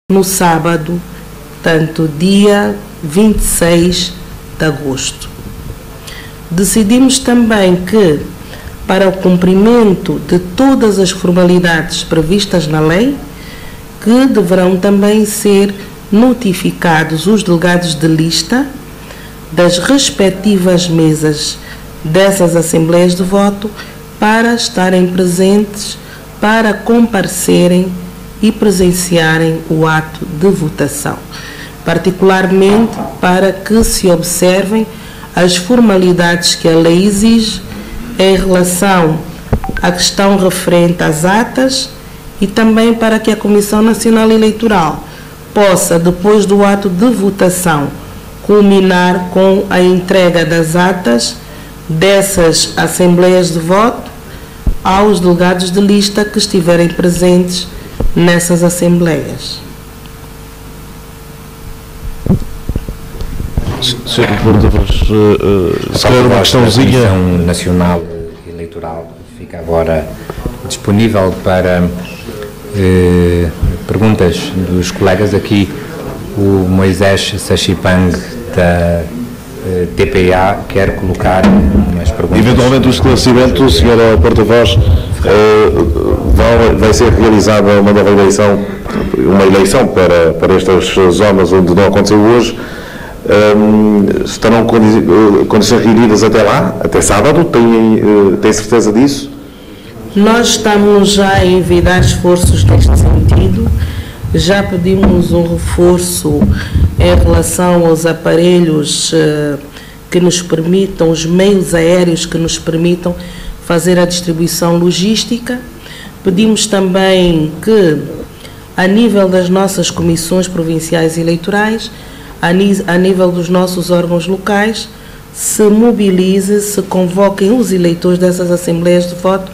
no sábado, portanto, dia 26 de agosto. Decidimos também que, para o cumprimento de todas as formalidades previstas na lei, que deverão também ser notificados os delegados de lista das respectivas mesas dessas assembleias de voto para estarem presentes, para comparecerem e presenciarem o ato de votação, particularmente para que se observem as formalidades que a lei exige em relação à questão referente às atas e também para que a Comissão Nacional Eleitoral possa, depois do ato de votação, culminar com a entrega das atas dessas assembleias de voto aos delegados de lista que estiverem presentes nessas assembleias. Sr. Porta-Voz, se calhar uma questãozinha. A Comissão Nacional Eleitoral fica agora disponível para perguntas dos colegas aqui. O Moisés Sachipang da TPA quer colocar umas perguntas. Eventualmente o esclarecimento, Sr. Porta-Voz, vai ser realizada uma nova eleição, uma para estas zonas onde não aconteceu hoje. Estarão condições reunidas até lá, até sábado? Tem certeza disso? Nós estamos já a envidar esforços neste sentido. Já pedimos um reforço em relação aos aparelhos que nos permitam, os meios aéreos que nos permitam fazer a distribuição logística. Pedimos também que, a nível das nossas comissões provinciais eleitorais, a nível dos nossos órgãos locais, se mobilize, se convoquem os eleitores dessas assembleias de voto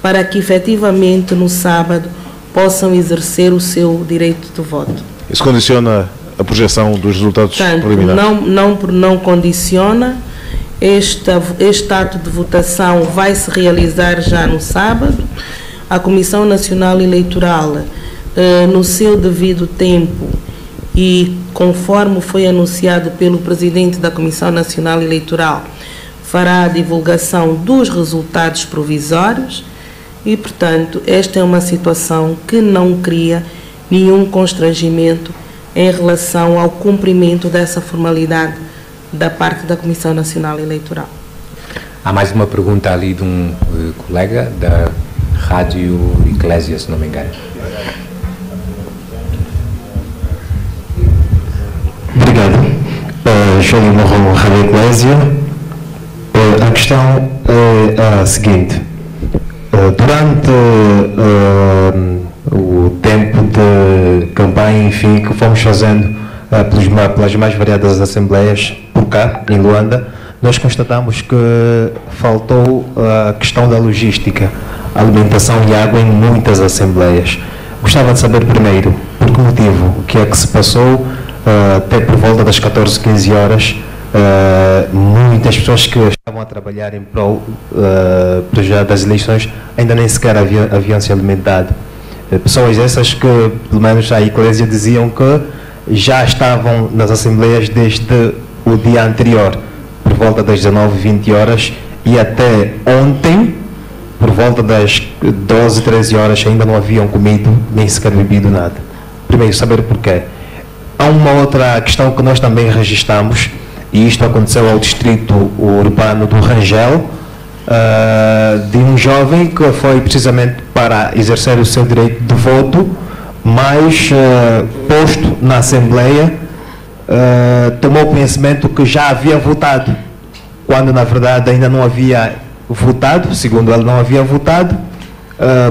para que efetivamente no sábado possam exercer o seu direito de voto. Isso condiciona a projeção dos resultados preliminares? Não condiciona. Este ato de votação vai se realizar já no sábado. A Comissão Nacional Eleitoral, no seu devido tempo e conforme foi anunciado pelo Presidente da Comissão Nacional Eleitoral, fará a divulgação dos resultados provisórios e, portanto, esta é uma situação que não cria nenhum constrangimento em relação ao cumprimento dessa formalidade da parte da Comissão Nacional Eleitoral. Há mais uma pergunta ali de um colega da Rádio Eclésia, se não me engano. Obrigado. João Marrom, Rádio Eclésia. A questão é a seguinte. Durante o tempo de campanha, enfim, que fomos fazendo pelas mais variadas assembleias por cá, em Luanda, nós constatamos que faltou a questão da logística, alimentação e água em muitas assembleias. Gostava de saber primeiro, por que motivo, o que é que se passou, até por volta das 14, 15 horas, muitas pessoas que estavam a trabalhar em prol já das eleições ainda nem sequer haviam se alimentado. Pessoas essas que, pelo menos a Eclésia, diziam que já estavam nas assembleias desde o dia anterior, por volta das 19, 20 horas, e até ontem, por volta das 12, 13 horas, ainda não haviam comido nem sequer bebido nada. Primeiro, saber porquê. Há uma outra questão que nós também registramos, e isto aconteceu ao distrito urbano do Rangel, de um jovem que foi precisamente para exercer o seu direito de voto, mas posto na Assembleia, tomou conhecimento que já havia votado, quando na verdade ainda não havia votado, segundo ele não havia votado,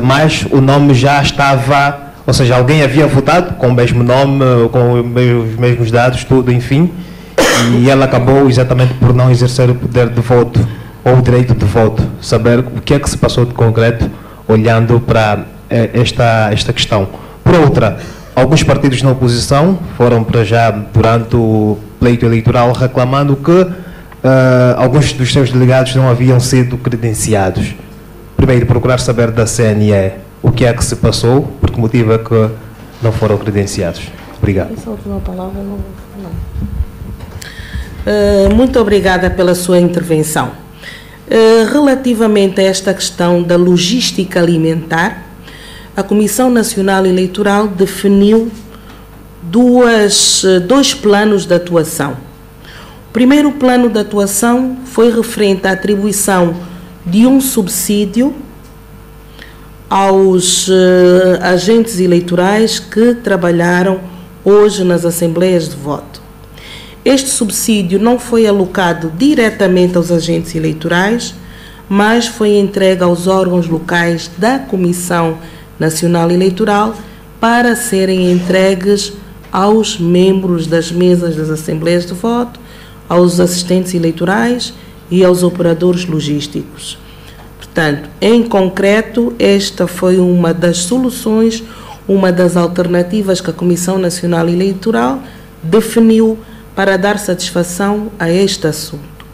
mas o nome já estava, ou seja, alguém havia votado com o mesmo nome, com os mesmos dados, tudo, enfim, e ele acabou exatamente por não exercer o poder de voto, ou o direito de voto. Saber o que é que se passou de concreto, olhando para esta questão. Por outra, alguns partidos na oposição foram para já, durante o pleito eleitoral, reclamando que alguns dos seus delegados não haviam sido credenciados. Primeiro, procurar saber da CNE o que é que se passou, por que motivo é que não foram credenciados. Obrigado. Essa última palavra não. Muito obrigada pela sua intervenção. Relativamente a esta questão da logística alimentar, a Comissão Nacional Eleitoral definiu dois planos de atuação. O primeiro plano de atuação foi referente à atribuição de um subsídio aos agentes eleitorais que trabalharam hoje nas assembleias de voto. Este subsídio não foi alocado diretamente aos agentes eleitorais, mas foi entregue aos órgãos locais da Comissão Nacional Eleitoral para serem entregues aos membros das mesas das assembleias de voto, aos assistentes eleitorais e aos operadores logísticos. Portanto, em concreto, esta foi uma das soluções, uma das alternativas que a Comissão Nacional Eleitoral definiu para dar satisfação a este assunto.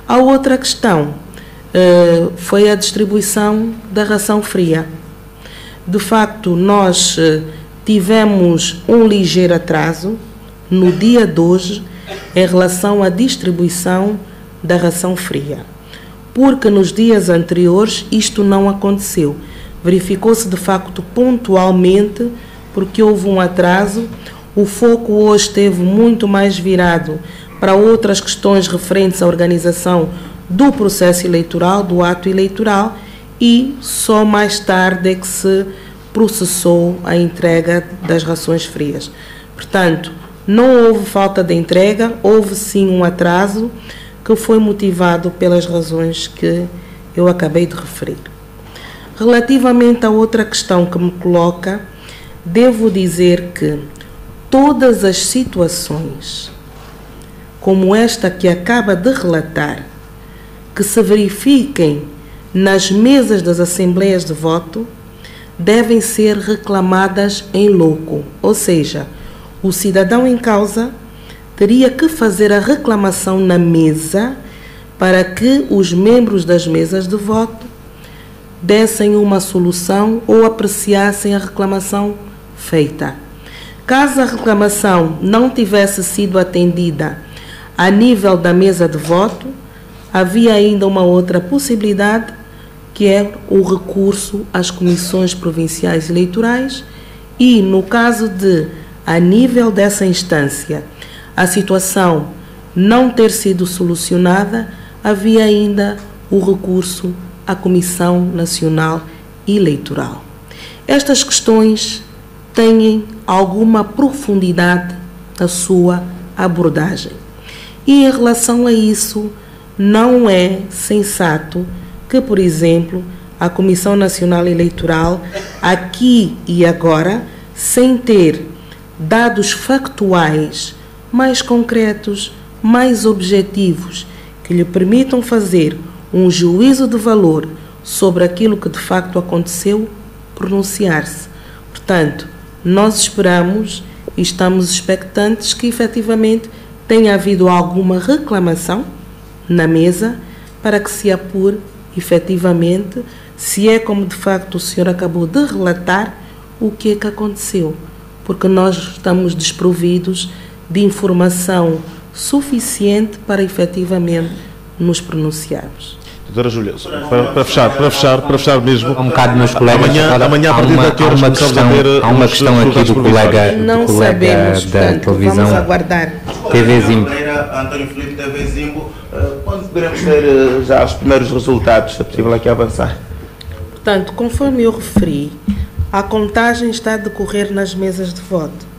A outra questão foi a distribuição da ração fria. De facto, nós tivemos um ligeiro atraso no dia de hoje em relação à distribuição da ração fria, porque nos dias anteriores isto não aconteceu. Verificou-se de facto pontualmente, porque houve um atraso. O foco hoje esteve muito mais virado para outras questões referentes à organização do processo eleitoral, do ato eleitoral, e só mais tarde é que se processou a entrega das rações frias. Portanto, não houve falta de entrega, houve sim um atraso que foi motivado pelas razões que eu acabei de referir. Relativamente à outra questão que me coloca, devo dizer que todas as situações, como esta que acaba de relatar, que se verifiquem nas mesas das assembleias de voto, devem ser reclamadas em loco, ou seja, o cidadão em causa teria que fazer a reclamação na mesa para que os membros das mesas de voto dessem uma solução ou apreciassem a reclamação feita. Caso a reclamação não tivesse sido atendida a nível da mesa de voto, havia ainda uma outra possibilidade, que é o recurso às comissões provinciais eleitorais, e no caso de, a nível dessa instância, a situação não ter sido solucionada, havia ainda o recurso à Comissão Nacional Eleitoral. Estas questões têm alguma profundidade na sua abordagem. E em relação a isso, não é sensato que, por exemplo, a Comissão Nacional Eleitoral, aqui e agora, sem ter dados factuais mais concretos, mais objetivos, que lhe permitam fazer um juízo de valor sobre aquilo que de facto aconteceu, pronunciar-se. Portanto, nós esperamos e estamos expectantes que efetivamente tenha havido alguma reclamação na mesa para que se apure efetivamente se é como de facto o senhor acabou de relatar, o que é que aconteceu, porque nós estamos desprovidos de informação suficiente para efetivamente nos pronunciarmos. Doutora Júlia, para fechar mesmo, Um bocado nos colegas. amanhã a partir daqui há uma questão aqui do colega, Não sabemos, portanto, vamos aguardar. TV Zimbo. António Filipe, TV Zimbo, quando poderemos ter já os primeiros resultados, se é possível aqui avançar? Portanto, conforme eu referi, a contagem está a decorrer nas mesas de voto.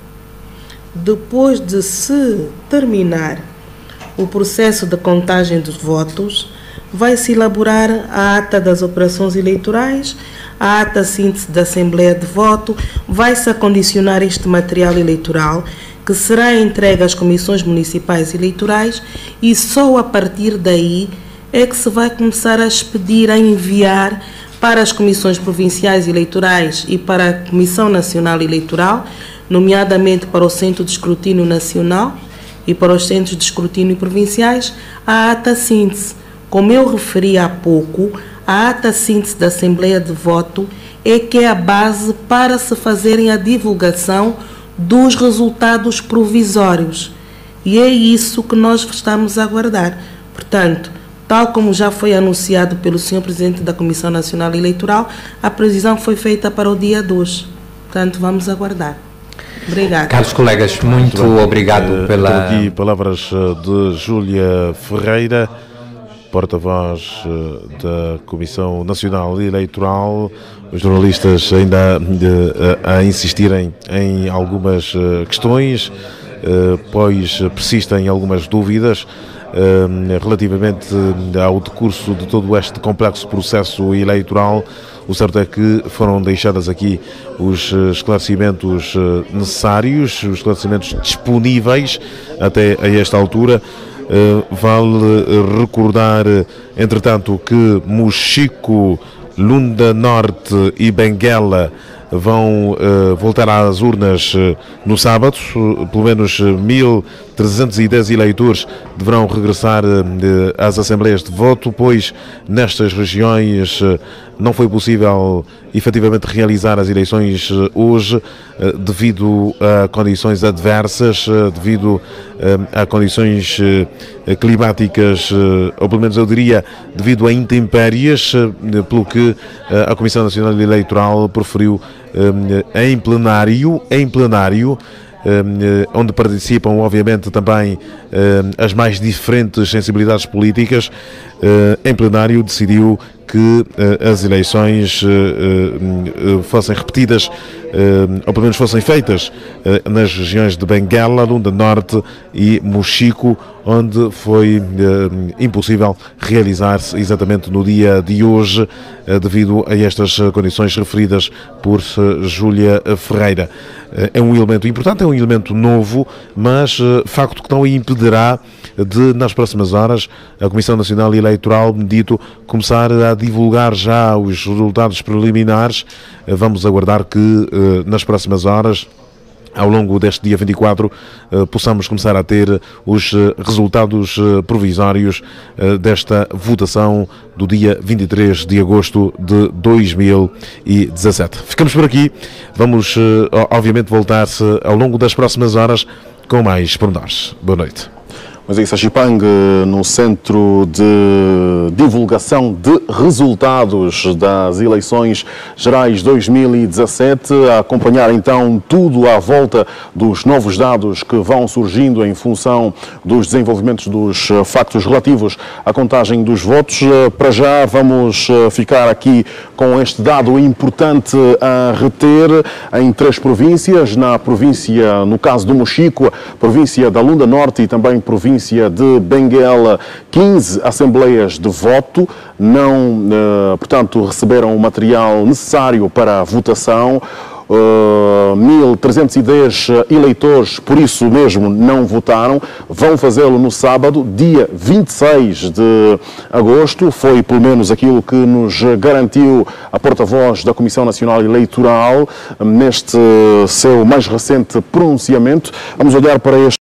Depois de se terminar o processo de contagem dos votos, vai-se elaborar a ata das operações eleitorais, a ata síntese da Assembleia de Voto, vai-se acondicionar este material eleitoral, que será entregue às comissões municipais eleitorais, e só a partir daí é que se vai começar a expedir, a enviar para as comissões provinciais eleitorais e para a Comissão Nacional Eleitoral, nomeadamente para o Centro de Escrutínio Nacional e para os Centros de Escrutínio Provinciais, a ata síntese. Como eu referi há pouco, a ata síntese da Assembleia de Voto é que é a base para se fazerem a divulgação dos resultados provisórios. E é isso que nós estamos a aguardar. Portanto, tal como já foi anunciado pelo Sr. Presidente da Comissão Nacional Eleitoral, a previsão foi feita para o dia 2. Portanto, vamos aguardar. Obrigado. Caros colegas, muito obrigado pela... Tenho aqui palavras de Júlia Ferreira, porta-voz da Comissão Nacional Eleitoral. Os jornalistas ainda a insistirem em algumas questões, pois persistem algumas dúvidas relativamente ao decurso de todo este complexo processo eleitoral. O certo é que foram deixadas aqui os esclarecimentos necessários, os esclarecimentos disponíveis até a esta altura. Vale recordar, entretanto, que Mochico, Lunda Norte e Benguela vão voltar às urnas no sábado. Pelo menos 1.310 eleitores deverão regressar às assembleias de voto, pois nestas regiões não foi possível efetivamente realizar as eleições hoje devido a condições adversas, devido a condições climáticas, ou pelo menos eu diria devido a intempéries, pelo que a Comissão Nacional Eleitoral preferiu em plenário, onde participam obviamente também as mais diferentes sensibilidades políticas, em plenário decidiu que as eleições fossem repetidas, ou pelo menos fossem feitas nas regiões de Benguela, Lunda Norte e Mochico, onde foi impossível realizar-se exatamente no dia de hoje, devido a estas condições referidas por Júlia Ferreira. É um elemento importante, é um elemento novo, mas facto que não impedirá de, nas próximas horas, a Comissão Nacional Eleitoral, dito, começar a divulgar já os resultados preliminares. Vamos aguardar que nas próximas horas, ao longo deste dia 24, possamos começar a ter os resultados provisórios desta votação do dia 23 de agosto de 2017. Ficamos por aqui. Vamos, obviamente, voltar-se ao longo das próximas horas com mais pormenores. Boa noite. Mas é isso, Sachipang, no Centro de Divulgação de Resultados das Eleições Gerais 2017, a acompanhar então tudo à volta dos novos dados que vão surgindo em função dos desenvolvimentos dos factos relativos à contagem dos votos. Para já vamos ficar aqui com este dado importante a reter em 3 províncias, na província, no caso do Mochico, província da Lunda Norte e também província de Benguela, 15 assembleias de voto não, portanto, receberam o material necessário para a votação. 1.310 eleitores, por isso mesmo, não votaram. Vão fazê-lo no sábado, dia 26 de agosto. Foi, pelo menos, aquilo que nos garantiu a porta-voz da Comissão Nacional Eleitoral neste seu mais recente pronunciamento. Vamos olhar para este